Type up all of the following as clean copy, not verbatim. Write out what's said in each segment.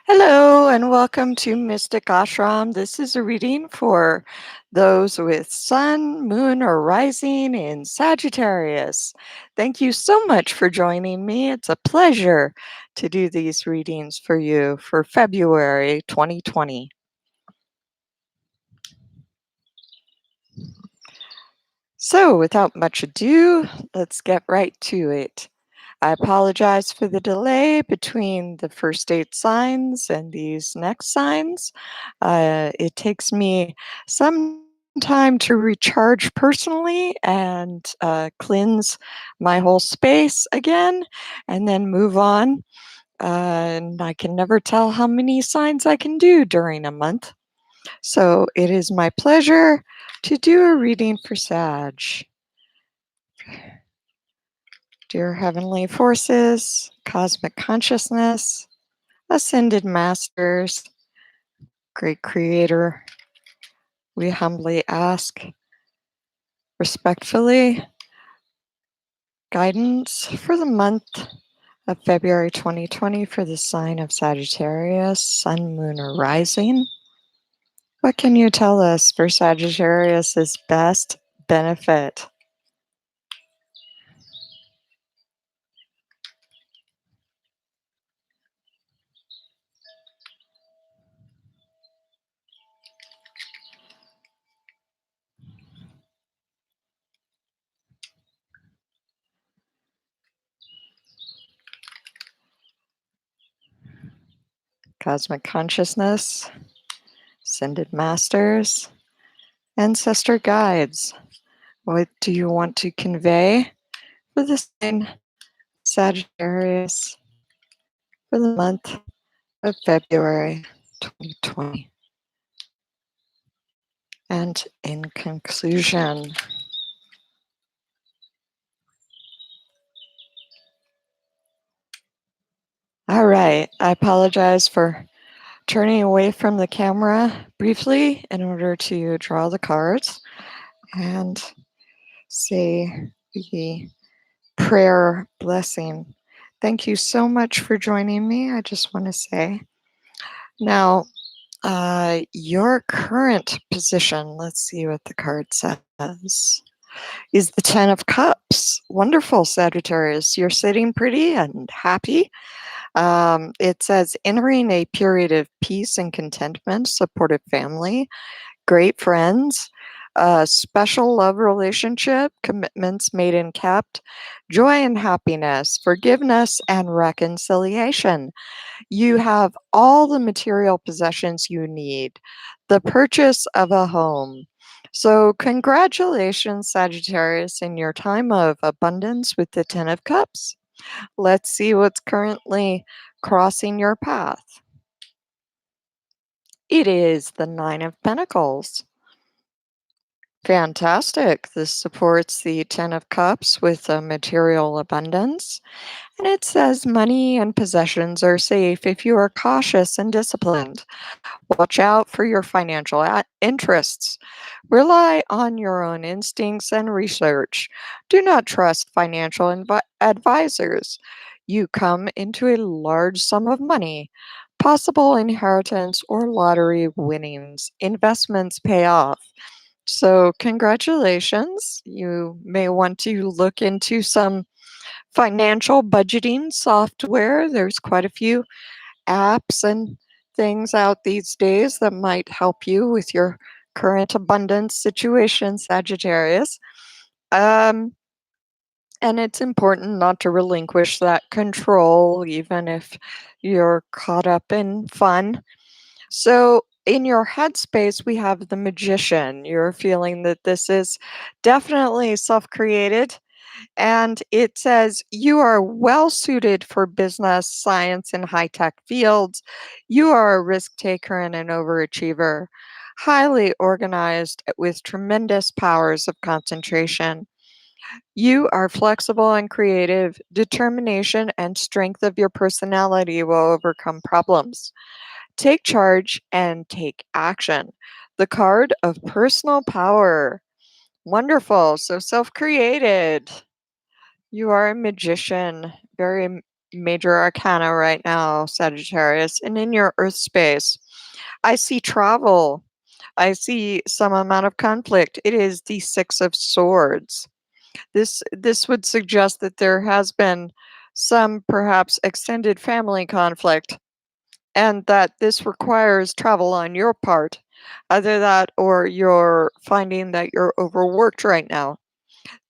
Hello and welcome to Mystic Ashram. This is a reading for those with sun, moon, or rising in Sagittarius. Thank you so much for joining me. It's a pleasure to do these readings for you for February 2020. So, without much ado, let's get right to it. I apologize for the delay between the first 8 signs and these next signs. It takes me some time to recharge personally and cleanse my whole space again, and then move on. And I can never tell how many signs I can do during a month. So it is my pleasure to do a reading for Sag. Dear Heavenly Forces, Cosmic Consciousness, Ascended Masters, Great Creator, we humbly ask, respectfully, guidance for the month of February 2020 for the sign of Sagittarius, Sun, Moon, or Rising. What can you tell us for Sagittarius's best benefit? Cosmic Consciousness, Ascended Masters, Ancestor Guides. What do you want to convey for the sign Sagittarius for the month of February 2020? And in conclusion, all right, I apologize for turning away from the camera briefly in order to draw the cards and say the prayer blessing. Thank you so much for joining me. I just want to say now, your current position, let's see what the card says, is the 10 of Cups. Wonderful, Sagittarius. You're sitting pretty and happy. It says entering a period of peace and contentment, supportive family, great friends, special love relationship, commitments made and kept, joy and happiness, forgiveness and reconciliation. You have all the material possessions you need, the purchase of a home. So, congratulations, Sagittarius, in your time of abundance with the 10 of Cups. Let's see what's currently crossing your path. It is the 9 of Pentacles. Fantastic. This supports the 10 of Cups with a material abundance. And it says money and possessions are safe if you are cautious and disciplined. Watch out for your financial interests. Rely on your own instincts and research. Do not trust financial advisors. You come into a large sum of money, possible inheritance or lottery winnings. Investments pay off. So, congratulations. You may want to look into some financial budgeting software. There's quite a few apps and things out these days that might help you with your current abundance situation, Sagittarius. Um, and it's important not to relinquish that control, even if you're caught up in fun. So, in your headspace, we have the Magician. You're feeling that this is definitely self created. And it says, you are well suited for business, science, and high tech fields. You are a risk taker and an overachiever, highly organized with tremendous powers of concentration. You are flexible and creative. Determination and strength of your personality will overcome problems. Take charge and take action. The card of personal power. Wonderful. So self created. You are a magician, very major arcana right now, Sagittarius, and in your Earth space, I see travel. I see some amount of conflict. It is the Six of Swords. This would suggest that there has been some perhaps extended family conflict and that this requires travel on your part. Either that or you're finding that you're overworked right now.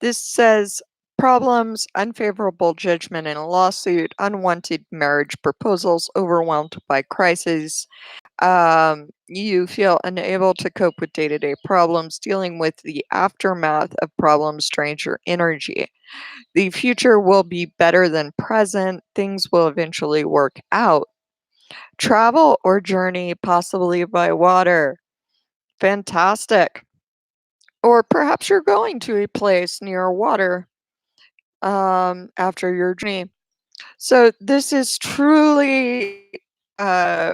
This says problems, unfavorable judgment in a lawsuit, unwanted marriage proposals, overwhelmed by crises. You feel unable to cope with day to day problems, dealing with the aftermath of problems drains your energy. The future will be better than present. Things will eventually work out. Travel or journey, possibly by water. Fantastic. Or perhaps you're going to a place near water after your journey. So this is truly uh,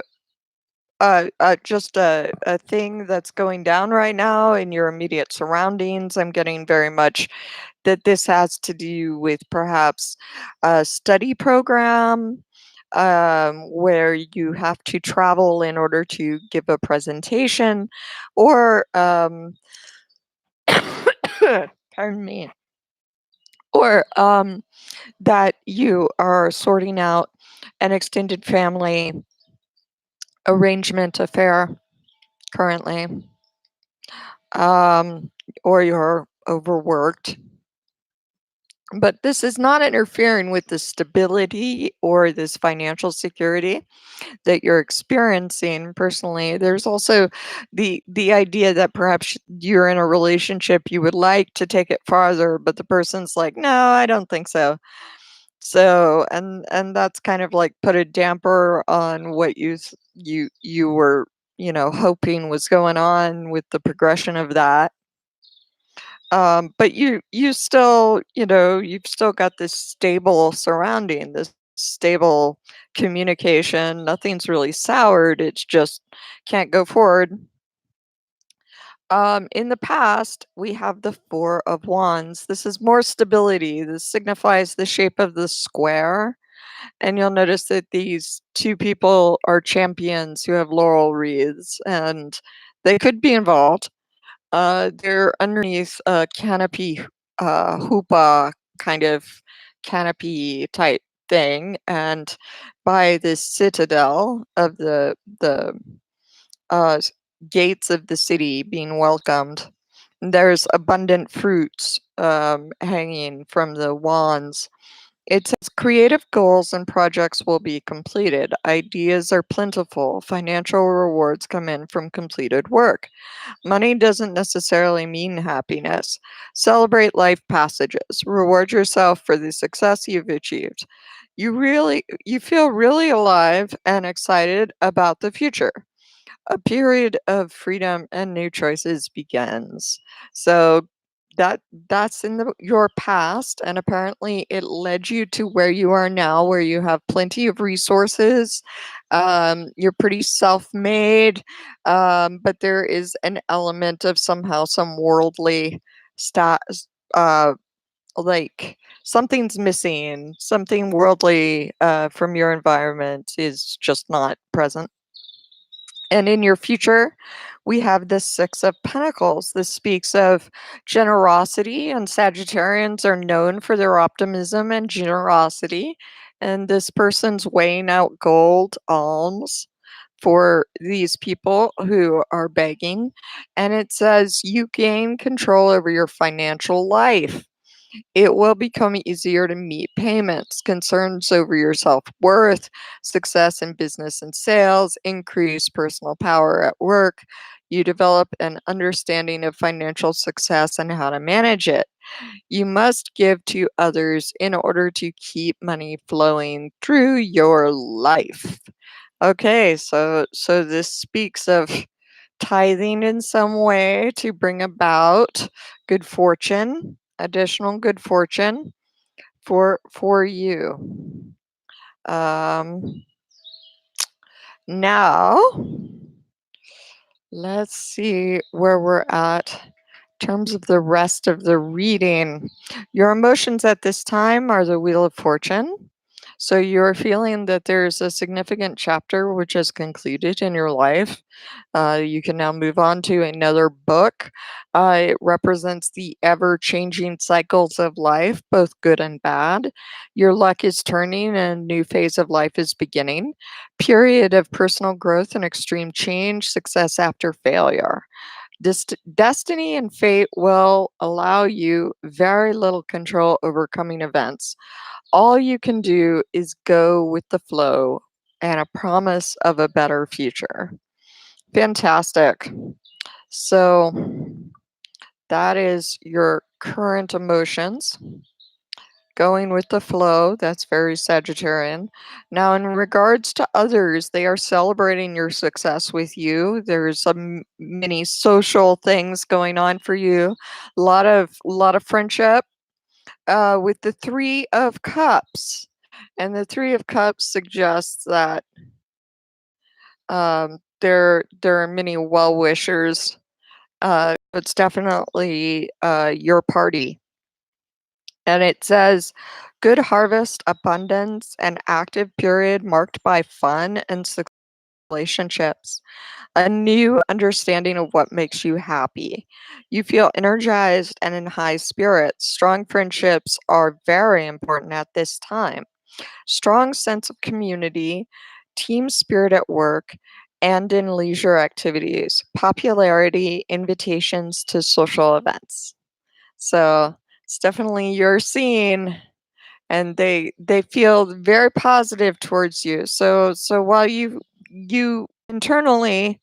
just a thing that's going down right now in your immediate surroundings. I'm getting very much that this has to do with perhaps a study program where you have to travel in order to give a presentation, or pardon me, or that you are sorting out an extended family arrangement affair currently, um, or you're overworked. But this is not interfering with the stability or this financial security that you're experiencing personally. There's also the idea that perhaps you're in a relationship, you would like to take it farther, but the person's like, no, I don't think so. So, and that's kind of like put a damper on what you were, hoping was going on with the progression of that. But you still, you've still got this stable surrounding, this stable communication. Nothing's really soured. It's just can't go forward. In the past, we have the Four of Wands. This is more stability. This signifies the shape of the square. And you'll notice that these two people are champions who have laurel wreaths, and they could be involved. They're underneath a canopy, hoopah kind of canopy type thing, and by this citadel of the uh, gates of the city being welcomed. There's abundant fruits hanging from the wands. It says creative goals and projects will be completed. Ideas are plentiful. Financial rewards come in from completed work. Money doesn't necessarily mean happiness. Celebrate life passages. Reward yourself for the success you've achieved. You feel really alive and excited about the future. A period of freedom and new choices begins. So that's in your past, and apparently it led you to where you are now, where you have plenty of resources. You're pretty self-made, but there is an element of somehow some worldly stat uh like something's missing, something worldly from your environment is just not present. And in your future, we have the Six of Pentacles. This speaks of generosity, and Sagittarians are known for their optimism and generosity. And this person's weighing out gold alms for these people who are begging. And it says you gain control over your financial life. It will become easier to meet payments. Concerns over your self worth, success in business and sales, increase personal power at work. You develop an understanding of financial success and how to manage it. You must give to others in order to keep money flowing through your life. Okay, so this speaks of tithing in some way to bring about good fortune, additional good fortune for you. Um, Now let's see where we're at in terms of the rest of the reading. Your emotions at this time are the Wheel of Fortune. So you're feeling that there's a significant chapter which is concluded in your life. You can now move on to another book. It represents the ever changing cycles of life, both good and bad. Your luck is turning and a new phase of life is beginning. Period of personal growth and extreme change, success after failure. Destiny and fate will allow you very little control over coming events. All you can do is go with the flow and a promise of a better future. Fantastic. So that is your current emotions. Going with the flow, that's very Sagittarian. Now, in regards to others, they are celebrating your success with you. There's some many social things going on for you. A lot of friendship. With the Three of Cups, and the Three of Cups suggests that there are many well wishers. It's definitely your party. And it says, good harvest, abundance, and active period marked by fun and relationships. A new understanding of what makes you happy. You feel energized and in high spirits. Strong friendships are very important at this time. Strong sense of community, team spirit at work, and in leisure activities. Popularity, invitations to social events. So it's definitely your scene, and they feel very positive towards you. So while you internally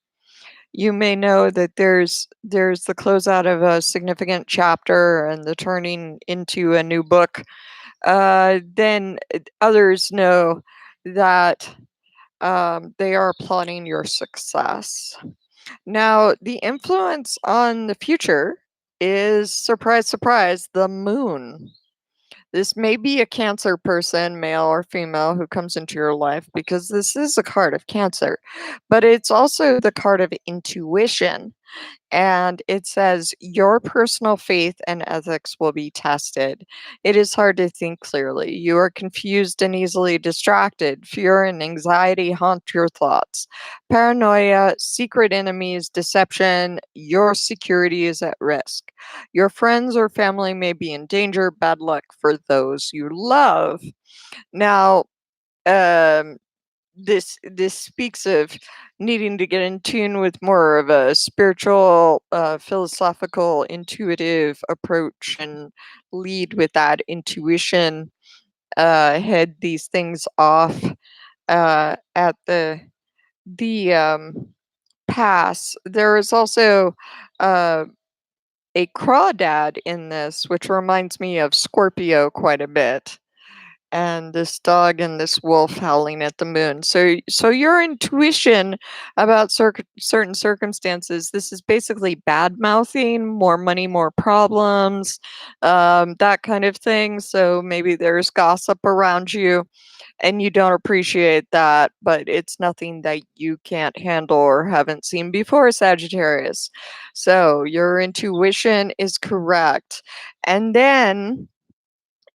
you may know that there's the closeout of a significant chapter and the turning into a new book, then others know that they are applauding your success. Now, the influence on the future is, surprise, surprise, the moon. This may be a Cancer person, male or female, who comes into your life because this is a card of Cancer, but it's also the card of intuition. And it says, your personal faith and ethics will be tested. It is hard to think clearly. You are confused and easily distracted. Fear and anxiety haunt your thoughts. Paranoia, secret enemies, deception, your security is at risk. Your friends or family may be in danger. Bad luck for those you love. Now, um, this speaks of needing to get in tune with more of a spiritual, philosophical, intuitive approach and lead with that intuition. Head these things off at the pass. There is also uh, a crawdad in this, which reminds me of Scorpio quite a bit, and this dog and this wolf howling at the moon. So your intuition about certain circumstances, this is basically bad mouthing, more money, more problems, that kind of thing. So maybe there's gossip around you and you don't appreciate that, but it's nothing that you can't handle or haven't seen before, Sagittarius. So your intuition is correct. And then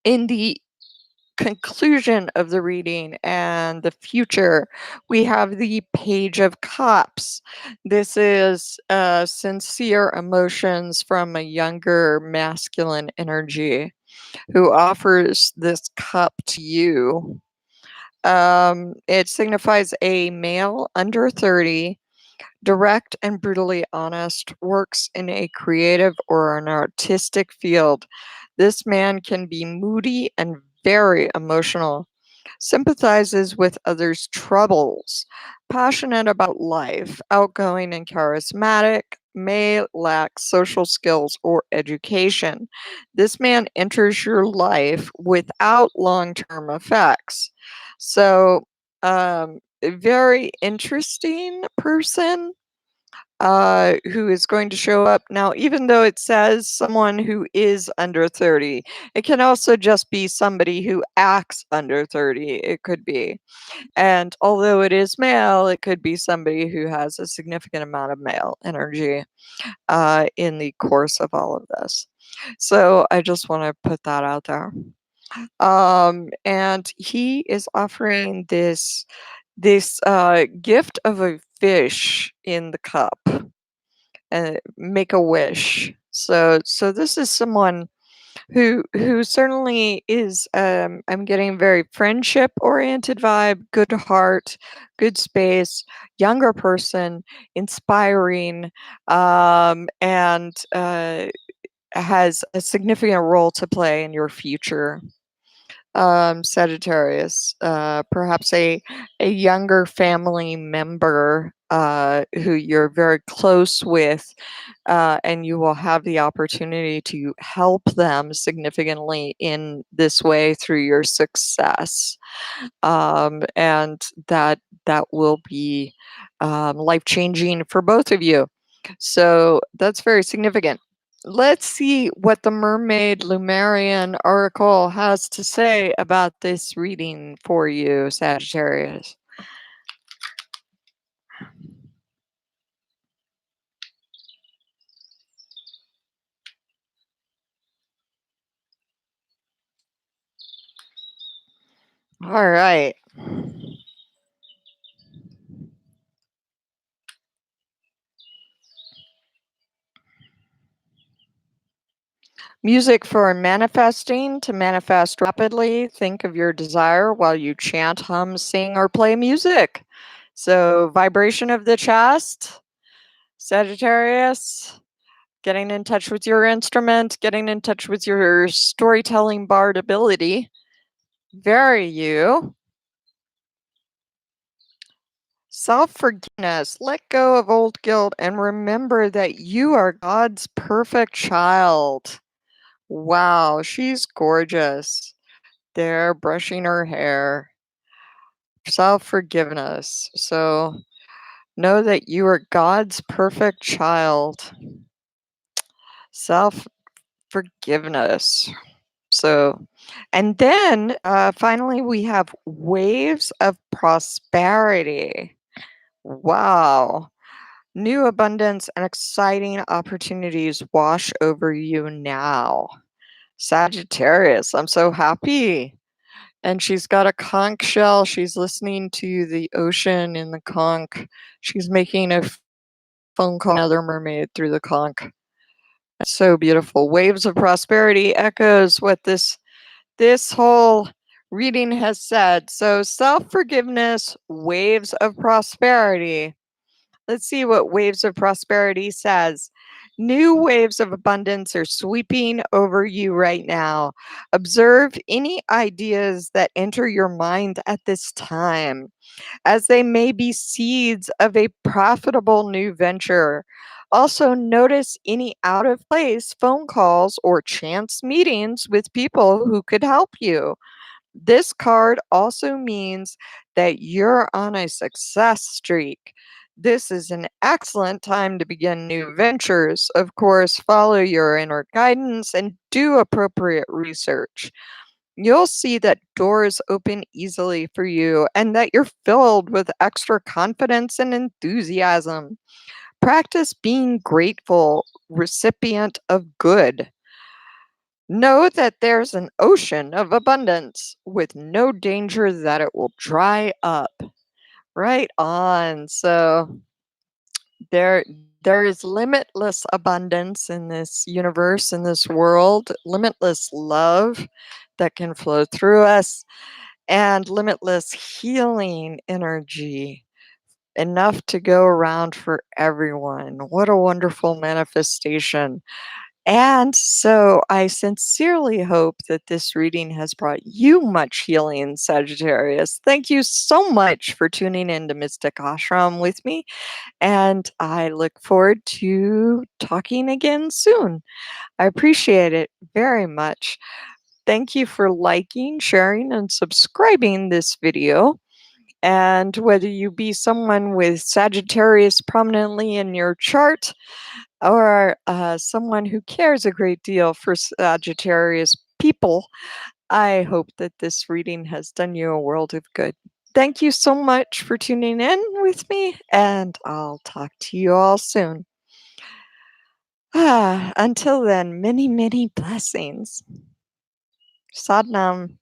in the conclusion of the reading and the future, we have the Page of Cups. This is sincere emotions from a younger masculine energy who offers this cup to you. It signifies a male under 30, direct and brutally honest, works in a creative or an artistic field. This man can be moody and very emotional, sympathizes with others' troubles, passionate about life, outgoing and charismatic, may lack social skills or education. This man enters your life without long term effects. So, a very interesting person who is going to show up. Now, even though it says someone who is under 30, it can also just be somebody who acts under 30. It could be. And although it is male, it could be somebody who has a significant amount of male energy in the course of all of this. So I just want to put that out there. And he is offering this gift of a fish in the cup, and make a wish. So this is someone who certainly is, I'm getting very friendship oriented vibe, good heart, good space, younger person, inspiring, and has a significant role to play in your future. Sagittarius, perhaps a younger family member who you're very close with, and you will have the opportunity to help them significantly in this way through your success, and that will be life changing for both of you. So that's very significant. Let's see what the Mermaid Lumerian Oracle has to say about this reading for you, Sagittarius. All right. Music for manifesting. To manifest rapidly, think of your desire while you chant, hum, sing, or play music. So, vibration of the chest, Sagittarius, getting in touch with your instrument, getting in touch with your storytelling bard ability. Very you. Self forgiveness. Let go of old guilt and remember that you are God's perfect child. Wow, she's gorgeous. There, brushing her hair. Self forgiveness. So know that you are God's perfect child. Self forgiveness. So, and then finally, we have waves of prosperity. Wow. New abundance and exciting opportunities wash over you now. Sagittarius, I'm so happy. And she's got a conch shell. She's listening to the ocean in the conch. She's making a phone call to another mermaid through the conch. That's so beautiful. Waves of prosperity echoes what this whole reading has said. So self-forgiveness, waves of prosperity. Let's see what waves of prosperity says. New waves of abundance are sweeping over you right now. Observe any ideas that enter your mind at this time, as they may be seeds of a profitable new venture. Also, notice any out of place phone calls or chance meetings with people who could help you. This card also means that you're on a success streak. This is an excellent time to begin new ventures. Of course, follow your inner guidance and do appropriate research. You'll see that doors open easily for you and that you're filled with extra confidence and enthusiasm. Practice being grateful, recipient of good. Know that there's an ocean of abundance with no danger that it will dry up. Right on. So there there is limitless abundance in this universe, in this world, limitless love that can flow through us, and limitless healing energy, enough to go around for everyone. What a wonderful manifestation. And so I sincerely hope that this reading has brought you much healing, Sagittarius. Thank you so much for tuning in to Mystic Ashram with me. And I look forward to talking again soon. I appreciate it very much. Thank you for liking, sharing, and subscribing this video. And whether you be someone with Sagittarius prominently in your chart, or someone who cares a great deal for Sagittarius people, I hope that this reading has done you a world of good. Thank you so much for tuning in with me, and I'll talk to you all soon. Until then, many, many blessings. Sadnam.